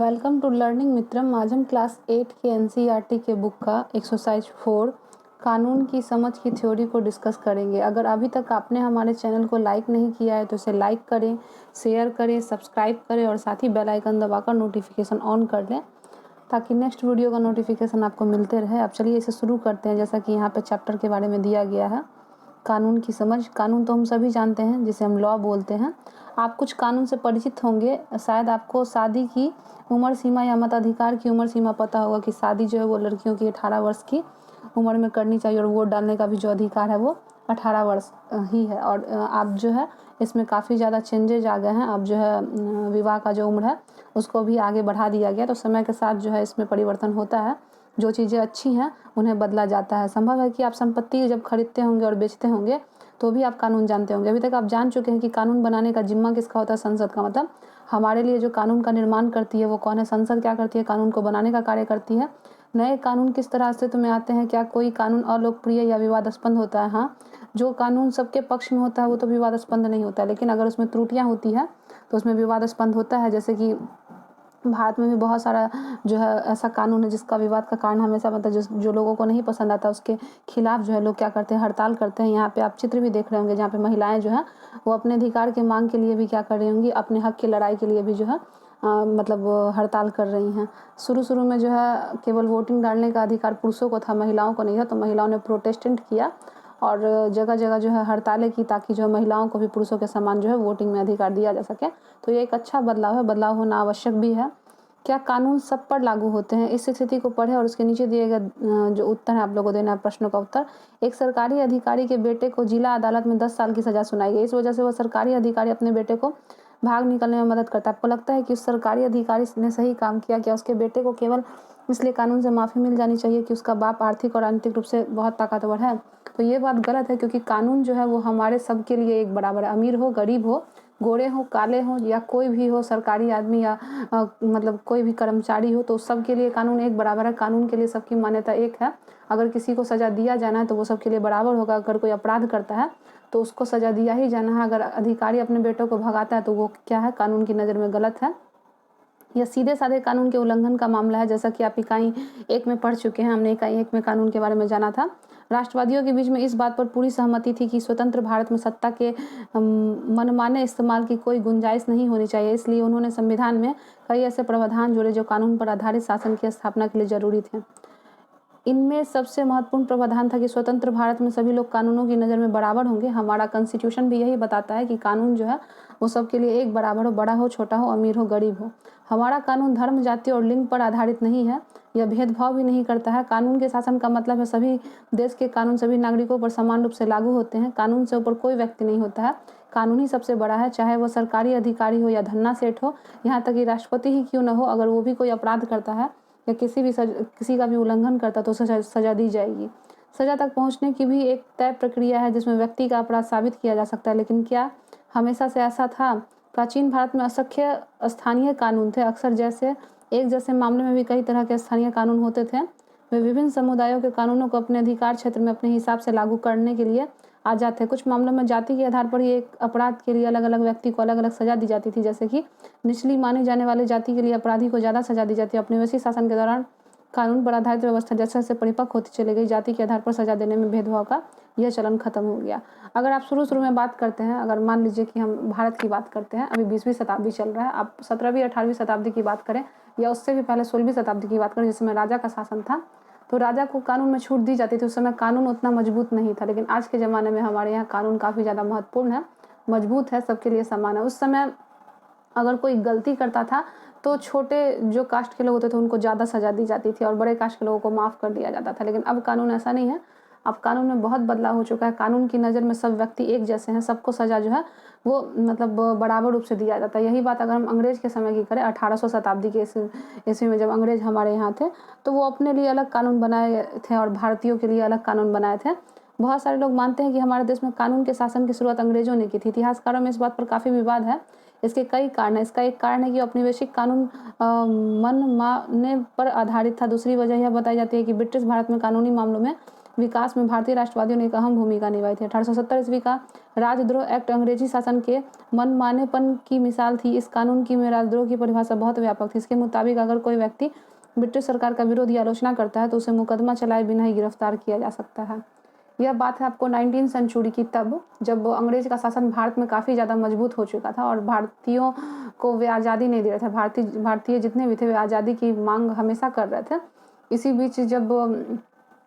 Welcome to learning मित्रम। आज हम class 8 के एनसीईआरटी के बुक का एक्सरसाइज 4 कानून की समझ की थ्योरी को डिस्कस करेंगे। अगर अभी तक आपने हमारे चैनल को लाइक नहीं किया है तो इसे लाइक करें, शेयर करें, सब्सक्राइब करें और साथ ही बेल आइकन दबाकर नोटिफिकेशन ऑन कर लें ताकि नेक्स्ट वीडियो का नोटिफिकेशन आपको मिलते रहे। अब चलिए इसे शुरू करते हैं। जैसा कि यहाँ पे चैप्टर के बारे में दिया गया है, कानून की समझ। कानून तो हम सभी जानते हैं, जिसे हम लॉ बोलते हैं। आप कुछ कानून से परिचित होंगे। शायद आपको शादी की उम्र सीमा या मताधिकार की उम्र सीमा पता होगा कि शादी जो है वो लड़कियों की 18 वर्ष की उम्र में करनी चाहिए और वोट डालने का भी जो अधिकार है वो 18 वर्ष ही है। और आप जो है इसमें काफ़ी ज़्यादा चेंजेज आ गए हैं। अब जो है विवाह का जो उम्र है उसको भी आगे बढ़ा दिया गया। तो समय के साथ जो है इसमें परिवर्तन होता है। जो चीज़ें अच्छी हैं उन्हें बदला जाता है। संभव है कि आप संपत्ति जब खरीदते होंगे और बेचते होंगे तो भी आप कानून जानते होंगे। अभी तक आप जान चुके हैं कि कानून बनाने का जिम्मा किसका होता है? संसद का। मतलब हमारे लिए जो कानून का निर्माण करती है वो कौन है? संसद। क्या करती है? कानून को बनाने का कार्य करती है। नए कानून किस तरह अस्तित्व में आते हैं? क्या कोई कानून अलोकप्रिय या विवादास्पद होता है? हाँ, जो कानून सबके पक्ष में होता है वो तो विवादास्पद नहीं होता है, लेकिन अगर उसमें त्रुटियाँ होती है तो उसमें विवादास्पद होता है। जैसे कि भारत में भी बहुत सारा जो है ऐसा कानून है जिसका विवाद का कारण हमेशा मतलब जो लोगों को नहीं पसंद आता उसके खिलाफ जो है लोग क्या करते हैं? हड़ताल करते हैं। यहाँ पे आप चित्र भी देख रहे होंगे जहाँ पे महिलाएं जो है वो अपने अधिकार के मांग के लिए भी क्या कर रही होंगी? अपने हक की लड़ाई के लिए भी जो है मतलब हड़ताल कर रही हैं। शुरू में जो है केवल वोटिंग डालने का अधिकार पुरुषों को था, महिलाओं को नहीं था। तो महिलाओं ने प्रोटेस्टेंट किया और जगह जगह जो है हड़तालें की ताकि जो है महिलाओं को भी पुरुषों के समान जो है वोटिंग में अधिकार दिया जा सके। तो ये एक अच्छा बदलाव है। बदलाव होना आवश्यक भी है। क्या कानून सब पर लागू होते हैं? इस स्थिति को पढ़ें और उसके नीचे दिए गए जो उत्तर है आप लोगों को देना है प्रश्नों का उत्तर। एक सरकारी अधिकारी के बेटे को जिला अदालत में 10 साल की सजा सुनाई गई। इस वजह से वह सरकारी अधिकारी अपने बेटे को भाग निकलने में मदद करता है। आपको लगता है कि उस सरकारी अधिकारी ने सही काम किया? क्या उसके बेटे को केवल इसलिए कानून से माफ़ी मिल जानी चाहिए कि उसका बाप आर्थिक और राजनीतिक रूप से बहुत ताकतवर है? तो ये बात गलत है, क्योंकि कानून जो है वो हमारे सबके लिए एक बराबर है। अमीर हो, गरीब हो, गोरे हो, काले हो या कोई भी हो, सरकारी आदमी या मतलब कोई भी कर्मचारी हो, तो सबके लिए कानून एक बराबर है। कानून के लिए सबकी मान्यता एक है। अगर किसी को सज़ा दिया जाना है तो वो सबके लिए बराबर होगा। अगर कोई अपराध करता है तो उसको सज़ा दिया ही जाना है। अगर अधिकारी अपने बेटों को भगाता है तो वो क्या है? कानून की नज़र में गलत है। यह सीधे साधे कानून के उल्लंघन का मामला है। जैसा कि आप इकाई 1 में पढ़ चुके हैं। हमने इकाई 1 में कानून के बारे में जाना था। राष्ट्रवादियों के बीच में इस बात पर पूरी सहमति थी कि स्वतंत्र भारत में सत्ता के मनमाने इस्तेमाल की कोई गुंजाइश नहीं होनी चाहिए। इसलिए उन्होंने संविधान में कई ऐसे प्रावधान जोड़े जो कानून पर आधारित शासन की स्थापना के लिए जरूरी थे। इनमें सबसे महत्वपूर्ण प्रावधान था कि स्वतंत्र भारत में सभी लोग कानूनों की नज़र में बराबर होंगे। हमारा कॉन्स्टिट्यूशन भी यही बताता है कि कानून जो है वो सबके लिए एक बराबर हो, बड़ा हो, छोटा हो, अमीर हो, गरीब हो। हमारा कानून धर्म, जाति और लिंग पर आधारित नहीं है। यह भेदभाव भी नहीं करता है। कानून के शासन का मतलब है सभी देश के कानून सभी नागरिकों पर समान रूप से लागू होते हैं। कानून से ऊपर कोई व्यक्ति नहीं होता है। कानून ही सबसे बड़ा है, चाहे वह सरकारी अधिकारी हो या धन्ना सेठ हो, यहाँ तक कि राष्ट्रपति ही क्यों न हो। अगर वो भी कोई अपराध करता है या किसी का भी उल्लंघन करता तो सजा दी जाएगी। सजा तक पहुंचने की भी एक तय प्रक्रिया है जिसमें व्यक्ति का अपराध साबित किया जा सकता है। लेकिन क्या हमेशा से ऐसा था? प्राचीन भारत में असंख्य स्थानीय कानून थे। अक्सर एक जैसे मामले में भी कई तरह के स्थानीय कानून होते थे। वे विभिन्न समुदायों के कानूनों को अपने अधिकार क्षेत्र में अपने हिसाब से लागू करने के लिए आजाद थे। कुछ मामलों में जाति के आधार पर ही एक अपराध के लिए अलग अलग व्यक्ति को अलग अलग सजा दी जाती थी। जैसे कि निचली माने जाने वाले जाति के लिए अपराधी को ज़्यादा सजा दी जाती है। औपनिवेशिक शासन के दौरान कानून पर आधारित व्यवस्था जैसे जैसे परिपक्व होती चली गई, जाति के आधार पर सजा देने में भेदभाव का यह चलन खत्म हो गया। अगर आप शुरू में बात करते हैं, अगर मान लीजिए कि हम भारत की बात करते हैं, अभी 20वीं शताब्दी चल रहा है, आप 17वीं 18वीं शताब्दी की बात करें या उससे भी पहले 16वीं शताब्दी की बात करें जिसमें राजा का शासन था, तो राजा को कानून में छूट दी जाती थी। उस समय कानून उतना मजबूत नहीं था। लेकिन आज के ज़माने में हमारे यहाँ कानून काफ़ी ज़्यादा महत्वपूर्ण है, मजबूत है, सबके लिए समान है। उस समय अगर कोई गलती करता था तो छोटे जो कास्ट के लोग होते थे उनको ज़्यादा सज़ा दी जाती थी और बड़े कास्ट के लोगों को माफ़ कर दिया जाता था। लेकिन अब कानून ऐसा नहीं है। अब कानून में बहुत बदलाव हो चुका है। कानून की नज़र में सब व्यक्ति एक जैसे हैं। सबको सज़ा जो है वो मतलब बराबर रूप से दिया जाता है। यही बात अगर हम अंग्रेज़ के समय की करें, 1800 शताब्दी के ईस्वी में जब अंग्रेज़ हमारे यहाँ थे तो वो अपने लिए अलग कानून बनाए थे और भारतीयों के लिए अलग कानून बनाए थे। बहुत सारे लोग मानते हैं कि हमारे देश में कानून के शासन की शुरुआत अंग्रेज़ों ने की थी। इतिहासकारों में इस बात पर काफ़ी विवाद है। इसके कई कारण हैं। इसका एक कारण है कि औपनिवेशिक कानून मन माने पर आधारित था। दूसरी वजह यह बताई जाती है कि ब्रिटिश भारत में कानूनी मामलों में विकास में भारतीय राष्ट्रवादियों ने एक अहम भूमिका निभाई थी। 1870 ईस्वी का राजद्रोह एक्ट अंग्रेजी शासन के मनमानेपन की मिसाल थी। इस कानून की में राजद्रोह की परिभाषा बहुत व्यापक थी। इसके मुताबिक अगर कोई व्यक्ति ब्रिटिश सरकार का विरोध या आलोचना करता है तो उसे मुकदमा चलाए बिना ही गिरफ्तार किया जा सकता है। यह बात है आपको 19वीं सेंचुरी की, तब जब अंग्रेज का शासन भारत में काफ़ी ज़्यादा मजबूत हो चुका था और भारतीयों को वे आज़ादी नहीं दे रहे थे। भारतीय जितने भी थे वे आज़ादी की मांग हमेशा कर रहे थे। इसी बीच जब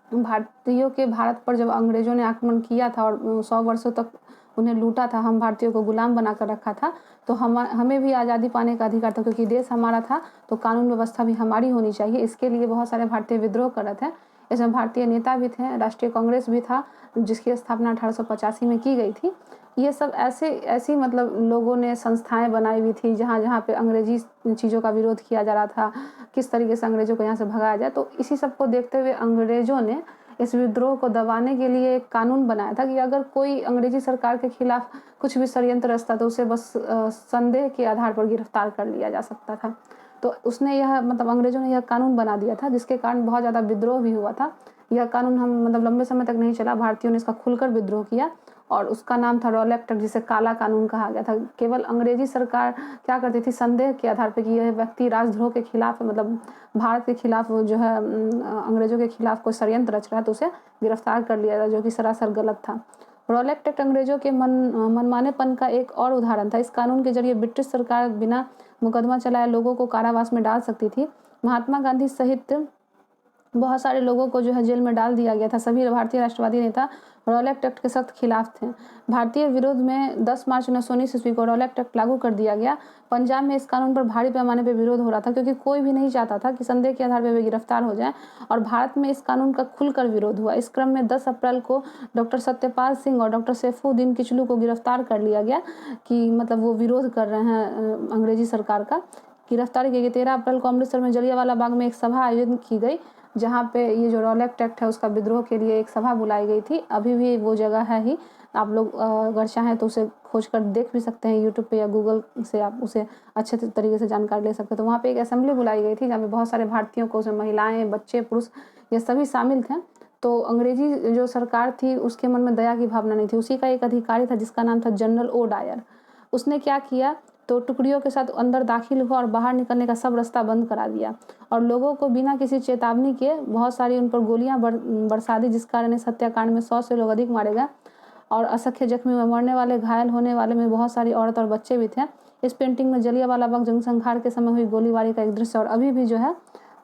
भारतीयों के भारत पर जब अंग्रेज़ों ने आक्रमण किया था और 100 वर्षों तक उन्हें लूटा था, हम भारतीयों को गुलाम बना कर रखा था, तो हमें भी आज़ादी पाने का अधिकार था, क्योंकि देश हमारा था तो कानून व्यवस्था भी हमारी होनी चाहिए। इसके लिए बहुत सारे भारतीय विद्रोह कर रहे थे। इसमें भारतीय नेता भी थे, राष्ट्रीय कांग्रेस भी था जिसकी स्थापना 1885 में की गई थी। ये सब ऐसी मतलब लोगों ने संस्थाएं बनाई हुई थी जहाँ पे अंग्रेजी चीज़ों का विरोध किया जा रहा था, किस तरीके से अंग्रेज़ों को यहाँ से भगाया जाए। तो इसी सब को देखते हुए अंग्रेज़ों ने इस विद्रोह को दबाने के लिए एक कानून बनाया था कि अगर कोई अंग्रेजी सरकार के खिलाफ कुछ भी षड्यंत्र रचता तो उसे बस संदेह के आधार पर गिरफ्तार कर लिया जा सकता था। तो उसने यह मतलब अंग्रेज़ों ने यह कानून बना दिया था, जिसके कारण बहुत ज़्यादा विद्रोह भी हुआ था। यह कानून हम मतलब लंबे समय तक नहीं चला, भारतीयों ने इसका खुलकर विद्रोह किया और उसका नाम था रॉलेट एक्ट, जिसे काला कानून कहा गया था। केवल अंग्रेजी सरकार क्या करती थी, संदेह के आधार पर कि यह व्यक्ति राजद्रोह के खिलाफ मतलब भारत के खिलाफ जो है अंग्रेज़ों के खिलाफ कोई षड्यंत्र रच रहा है तो उसे गिरफ्तार कर लिया था, जो कि सरासर गलत था। रॉलेट एक्ट अंग्रेज़ों के मनमानेपन का एक और उदाहरण था। इस कानून के जरिए ब्रिटिश सरकार बिना मुकदमा चलाए लोगों को कारावास में डाल सकती थी। महात्मा गांधी सहित बहुत सारे लोगों को जो है जेल में डाल दिया गया था। सभी भारतीय राष्ट्रवादी नेता रॉलेट एक्ट के सख्त खिलाफ थे। भारतीय विरोध में 10 मार्च 1919 ईस्वी को रॉलेट एक्ट लागू कर दिया गया। पंजाब में इस कानून पर भारी पैमाने पर विरोध हो रहा था, क्योंकि कोई भी नहीं चाहता था कि संदेह के आधार पर वे गिरफ्तार हो जाएं, और भारत में इस कानून का खुलकर विरोध हुआ। इस क्रम में 10 अप्रैल को डॉक्टर सत्यपाल सिंह और डॉक्टर सैफुद्दीन किचलू को गिरफ्तार कर लिया गया कि मतलब वो विरोध कर रहे हैं अंग्रेजी सरकार का। गिरफ्तारी की गई। 13 अप्रैल को अमृतसर में जलियांवाला बाग में एक सभा आयोजित की गई, जहाँ पे ये जो रॉलेट एक्ट है उसका विद्रोह के लिए एक सभा बुलाई गई थी। अभी भी वो जगह है ही, आप लोग अगर चाहें तो उसे खोज कर देख भी सकते हैं यूट्यूब पे या गूगल से, आप उसे अच्छे तरीके से जानकारी ले सकते हैं। तो वहाँ पे एक असेंबली बुलाई गई थी जहाँ पे बहुत सारे भारतीयों को, उसमें महिलाएं, बच्चे, पुरुष ये सभी शामिल थे। तो अंग्रेजी जो सरकार थी उसके मन में दया की भावना नहीं थी। उसी का एक अधिकारी था जिसका नाम था जनरल ओ डायर। उसने क्या किया, तो टुकड़ियों के साथ अंदर दाखिल हुआ और बाहर निकलने का सब रास्ता बंद करा दिया और लोगों को बिना किसी चेतावनी के बहुत सारी उन पर गोलियां बरसा दी, जिस कारण इस हत्याकांड में 100 से लोग अधिक मारे गए और असंख्य जख्मी में मरने वाले, घायल होने वाले में बहुत सारी औरत और बच्चे भी थे। इस पेंटिंग में जलियांवाला बाग जनसंहार के समय हुई गोलीबारी का एक दृश्य और अभी भी जो है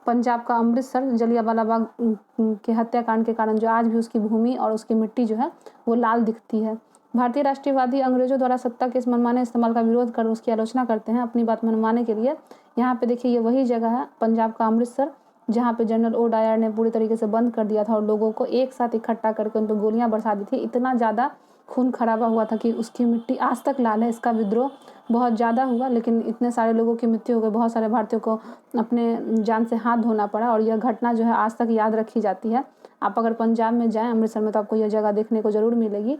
पंजाब का अमृतसर जलियांवाला बाग के हत्याकांड के कारण जो आज भी उसकी भूमि और उसकी मिट्टी जो है वो लाल दिखती है। भारतीय राष्ट्रवादी अंग्रेजों द्वारा सत्ता के इस मनमाने इस्तेमाल का विरोध कर उसकी आलोचना करते हैं अपनी बात मनवाने के लिए। यहाँ पे देखिए ये वही जगह है पंजाब का अमृतसर, जहाँ पे जनरल ओ डायर ने पूरी तरीके से बंद कर दिया था और लोगों को एक साथ इकट्ठा करके उन पर गोलियां बरसा दी थी। इतना ज़्यादा खून खराबा हुआ था कि उसकी मिट्टी आज तक लाल है। इसका विद्रोह बहुत ज़्यादा हुआ, लेकिन इतने सारे लोगों की मृत्यु हो गई, बहुत सारे भारतीयों को अपने जान से हाथ धोना पड़ा और यह घटना जो है आज तक याद रखी जाती है। आप अगर पंजाब में जाएँ अमृतसर में तो आपको यह जगह देखने को ज़रूर मिलेगी।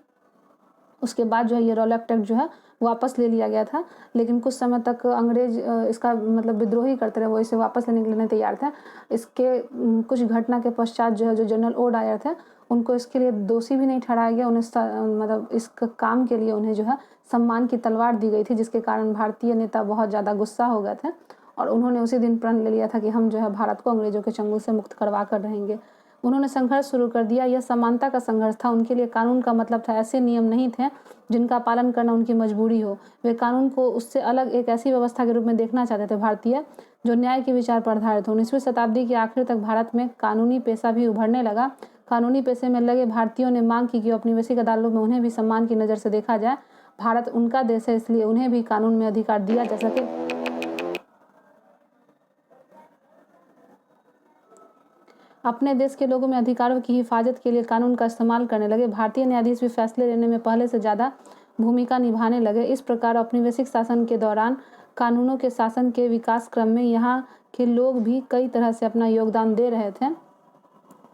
उसके बाद जो है ये रॉलेट एक्ट जो है वापस ले लिया गया था, लेकिन कुछ समय तक अंग्रेज इसका मतलब विद्रोही करते रहे, वो इसे वापस लेने के लिए नहीं तैयार थे। इसके कुछ घटना के पश्चात जो है जो जनरल ओ डायर थे उनको इसके लिए दोषी भी नहीं ठहराया गया। उन्हें मतलब इस काम के लिए उन्हें जो है सम्मान की तलवार दी गई थी, जिसके कारण भारतीय नेता बहुत ज़्यादा गुस्सा हो गए थे और उन्होंने उसी दिन प्रण ले लिया था कि हम जो है भारत को अंग्रेजों के चंगुल से मुक्त करवा कर रहेंगे। उन्होंने संघर्ष शुरू कर दिया। यह समानता का संघर्ष था। उनके लिए कानून का मतलब था ऐसे नियम नहीं थे जिनका पालन करना उनकी मजबूरी हो। वे कानून को उससे अलग एक ऐसी व्यवस्था के रूप में देखना चाहते थे भारतीय, जो न्याय के विचार पर आधारित हो। 19वीं शताब्दी के आखिर तक भारत में कानूनी पेशा भी उभरने लगा। कानूनी पेशे में लगे भारतीयों ने मांग की कि औपनिवेशिक अदालतों में उन्हें भी सम्मान की नज़र से देखा जाए। भारत उनका देश है, इसलिए उन्हें भी कानून में अधिकार दिया जा सके। अपने देश के लोगों में अधिकारों की हिफाजत के लिए कानून का इस्तेमाल करने लगे। भारतीय न्यायाधीश भी फैसले लेने में पहले से ज़्यादा भूमिका निभाने लगे। इस प्रकार औपनिवेशिक शासन के दौरान कानूनों के शासन के विकास क्रम में यहाँ के लोग भी कई तरह से अपना योगदान दे रहे थे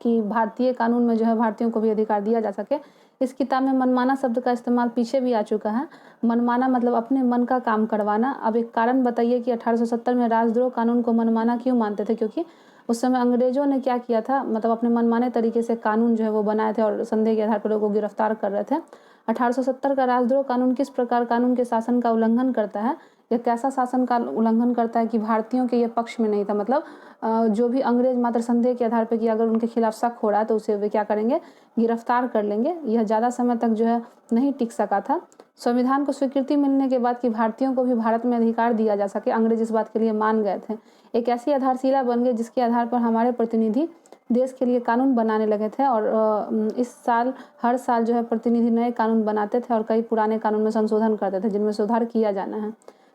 कि भारतीय कानून में जो है भारतीयों को भी अधिकार दिया जा सके। इस किताब में मनमाना शब्द का इस्तेमाल पीछे भी आ चुका है। मनमाना मतलब अपने मन का काम करवाना। अब एक कारण बताइए कि 1870 में राजद्रोह कानून को मनमाना क्यों मानते थे, क्योंकि उस समय अंग्रेज़ों ने क्या किया था, मतलब अपने मनमाने तरीके से कानून जो है वो बनाए थे और संदेह के आधार पर लोगों को गिरफ्तार कर रहे थे। 1870 का राजद्रोह कानून किस प्रकार कानून के शासन का उल्लंघन करता है? यह कैसा शासन का उल्लंघन करता है कि भारतीयों के ये पक्ष में नहीं था, मतलब जो भी अंग्रेज मात्र संदेह के आधार पर कि अगर उनके खिलाफ शक हो रहा है तो उसे वे क्या करेंगे, गिरफ्तार कर लेंगे। यह ज़्यादा समय तक जो है नहीं टिक सका था। संविधान को स्वीकृति मिलने के बाद कि भारतीयों को भी भारत में अधिकार दिया जा सके, अंग्रेज इस बात के लिए मान गए थे। एक ऐसी आधारशिला बन गई जिसके आधार पर हमारे प्रतिनिधि देश के लिए कानून बनाने लगे थे और इस साल हर साल जो है प्रतिनिधि नए कानून बनाते थे और कई पुराने कानून में संशोधन करते थे जिनमें सुधार किया जाना है।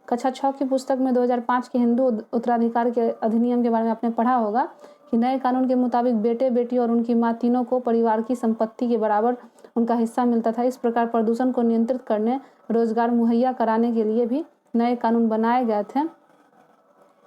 कक्षा 6 की पुस्तक में 2005 के हिंदू उत्तराधिकार के अधिनियम के बारे में आपने पढ़ा होगा कि नए कानून के मुताबिक बेटे, बेटी और उनकी माँ तीनों को परिवार की संपत्ति के बराबर उनका हिस्सा मिलता था। इस प्रकार प्रदूषण को नियंत्रित करने, रोजगार मुहैया कराने के लिए भी नए कानून बनाए गए थे।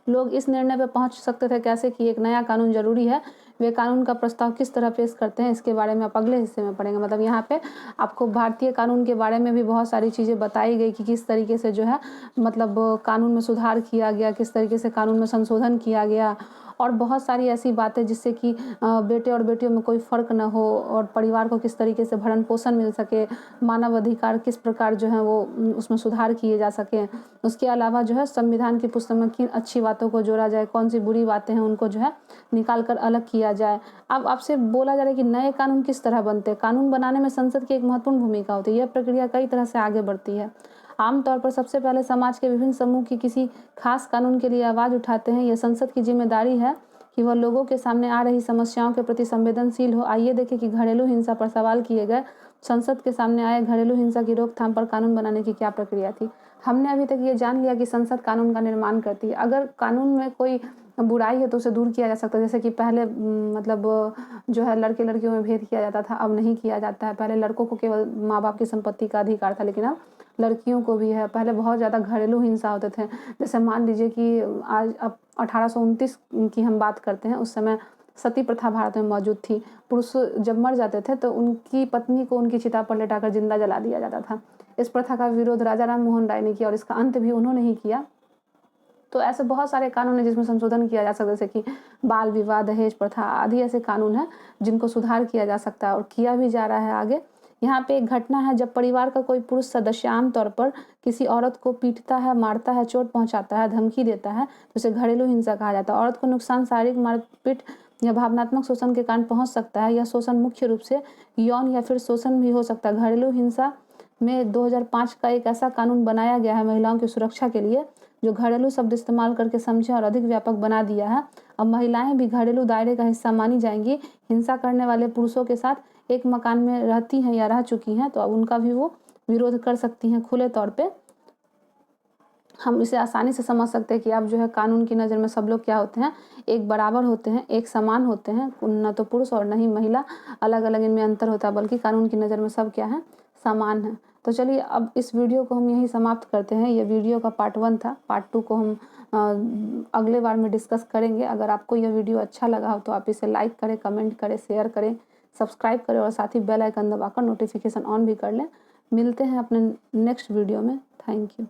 लोग इस निर्णय पर पहुंच सकते थे कैसे कि एक नया कानून जरूरी है। वे कानून का प्रस्ताव किस तरह पेश करते हैं इसके बारे में आप अगले हिस्से में पढ़ेंगे। मतलब यहाँ पे आपको भारतीय कानून के बारे में भी बहुत सारी चीज़ें बताई गई कि किस तरीके से जो है मतलब कानून में सुधार किया गया, किस तरीके से कानून में संशोधन किया गया और बहुत सारी ऐसी बातें जिससे कि बेटे और बेटियों में कोई फ़र्क न हो और परिवार को किस तरीके से भरण पोषण मिल सके, मानव अधिकार किस प्रकार जो है वो उसमें सुधार किए जा सकें। उसके अलावा जो है संविधान की पुस्तक में किन अच्छी बातों को जोड़ा जाए, कौन सी बुरी बातें हैं उनको जो है निकाल कर अलग किया जाए। अब आपसे बोला जा रहा है कि नए कानून किस तरह बनते हैं। कानून बनाने में संसद की एक महत्वपूर्ण भूमिका होती है। यह प्रक्रिया कई तरह से आगे बढ़ती है। आमतौर पर सबसे पहले समाज के विभिन्न समूह की किसी खास कानून के लिए आवाज़ उठाते हैं। यह संसद की जिम्मेदारी है कि वह लोगों के सामने आ रही समस्याओं के प्रति संवेदनशील हो। आइए देखें कि घरेलू हिंसा पर सवाल किए गए संसद के सामने आए घरेलू हिंसा की रोकथाम पर कानून बनाने की क्या प्रक्रिया थी। हमने अभी तक ये जान लिया कि संसद कानून का निर्माण करती है। अगर कानून में कोई बुराई है तो उसे दूर किया जा सकता है। जैसे कि पहले मतलब जो है लड़के लड़कियों में भेद किया जाता था, अब नहीं किया जाता है। पहले लड़कों को केवल माँ बाप की संपत्ति का अधिकार था, लेकिन अब लड़कियों को भी है। पहले बहुत ज़्यादा घरेलू हिंसा होते थे। जैसे मान लीजिए कि आज अब 1829 की हम बात करते हैं, उस समय सती प्रथा भारत में मौजूद थी। पुरुष जब मर जाते थे तो उनकी पत्नी को उनकी चिता पर लेटाकर जिंदा जला दिया जाता था। इस प्रथा का विरोध राजा राम मोहन राय ने किया और इसका अंत भी उन्होंने ही किया। तो ऐसे बहुत सारे कानून हैं जिसमें संशोधन किया जा सकता है, जैसे कि बाल विवाह, दहेज प्रथा आदि ऐसे कानून हैं जिनको सुधार किया जा सकता है और किया भी जा रहा है आगे। यहाँ पे एक घटना है, जब परिवार का कोई पुरुष सदस्य आमतौर पर किसी औरत को पीटता है, मारता है, चोट पहुंचाता है, धमकी देता है, तो उसे घरेलू हिंसा कहा जाता है। औरत को नुकसान शारीरिक मारपीट या भावनात्मक शोषण के कारण पहुंच सकता है। यह शोषण मुख्य रूप से यौन या फिर शोषण भी हो सकता है। घरेलू हिंसा में 2005 का एक ऐसा कानून बनाया गया है महिलाओं की सुरक्षा के लिए, जो घरेलू शब्द इस्तेमाल करके समझे और अधिक व्यापक बना दिया है। अब महिलाएं भी घरेलू दायरे का हिस्सा मानी जाएंगी। हिंसा करने वाले पुरुषों के साथ एक मकान में रहती हैं या रह चुकी हैं तो अब उनका भी वो विरोध कर सकती हैं खुले तौर पे। हम इसे आसानी से समझ सकते हैं कि अब जो है कानून की नज़र में सब लोग क्या होते हैं, एक बराबर होते हैं, एक समान होते हैं। न तो पुरुष और न ही महिला अलग अलग इनमें अंतर होता है, बल्कि कानून की नज़र में सब क्या है, समान है। तो चलिए अब इस वीडियो को हम यहीं समाप्त करते हैं। ये वीडियो का पार्ट 1 था। पार्ट 2 को हम अगले बार में डिस्कस करेंगे। अगर आपको यह वीडियो अच्छा लगा हो तो आप इसे लाइक करें, कमेंट करें, शेयर करें, सब्सक्राइब करें और साथ ही बेल आइकन दबाकर नोटिफिकेशन ऑन भी कर लें। मिलते हैं अपने नेक्स्ट वीडियो में। Thank you.